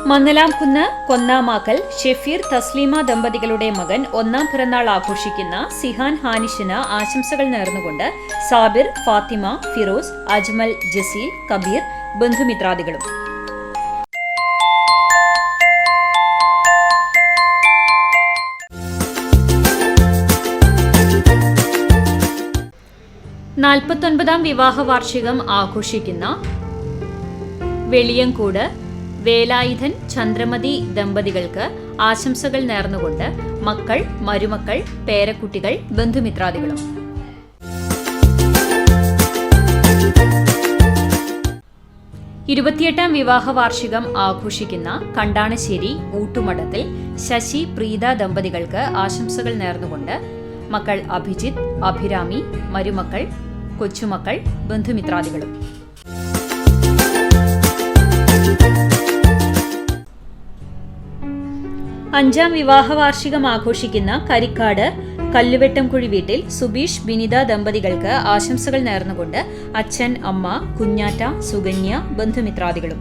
മന്നലാംകുന്ന് കൊന്നാമാക്കൽ ഷെഫീർ തസ്ലീമ ദമ്പതികളുടെ മകൻ ഒന്നാം പിറന്നാൾ ആഘോഷിക്കുന്ന സിഹാൻ ഹാനിഷിന് ആശംസകൾ നേർന്നുകൊണ്ട് സാബിർ, ഫാത്തിമ, ഫിറോസ്, അജ്മൽ, ജസീൽ, കബീർ, ബന്ധുമിത്രാദികളും. നാൽപ്പത്തൊൻപതാം വിവാഹ വാർഷികം ആഘോഷിക്കുന്ന വെളിയങ്കോട് വേലായുധൻ ചന്ദ്രമതി ദമ്പതികൾക്ക് ആശംസകൾ നേർന്നുകൊണ്ട് മക്കൾ, മരുമക്കൾ, പേരക്കുട്ടികൾ, ബന്ധുമിത്രാദികളും. ഇരുപത്തിയെട്ടാം വിവാഹ വാർഷികം ആഘോഷിക്കുന്ന കണ്ടാണശ്ശേരി ഊട്ടുമഠത്തിൽ ശശി, പ്രീത ദമ്പതികൾക്ക് ആശംസകൾ നേർന്നുകൊണ്ട് മക്കൾ അഭിജിത്ത്, അഭിരാമി, മരുമക്കൾ, കൊച്ചുമക്കൾ, ബന്ധുമിത്രാദികളും. അഞ്ചാം വിവാഹ വാർഷികം ആഘോഷിക്കുന്ന കരിക്കാട് കല്ലുവെട്ടംകുഴി വീട്ടിൽ സുബീഷ്, ബിനിത ദമ്പതികൾക്ക് ആശംസകൾ നേർന്നുകൊണ്ട് അച്ഛൻ, അമ്മ, കുഞ്ഞാറ്റ, സുകന്യ, ബന്ധുമിത്രാദികളും.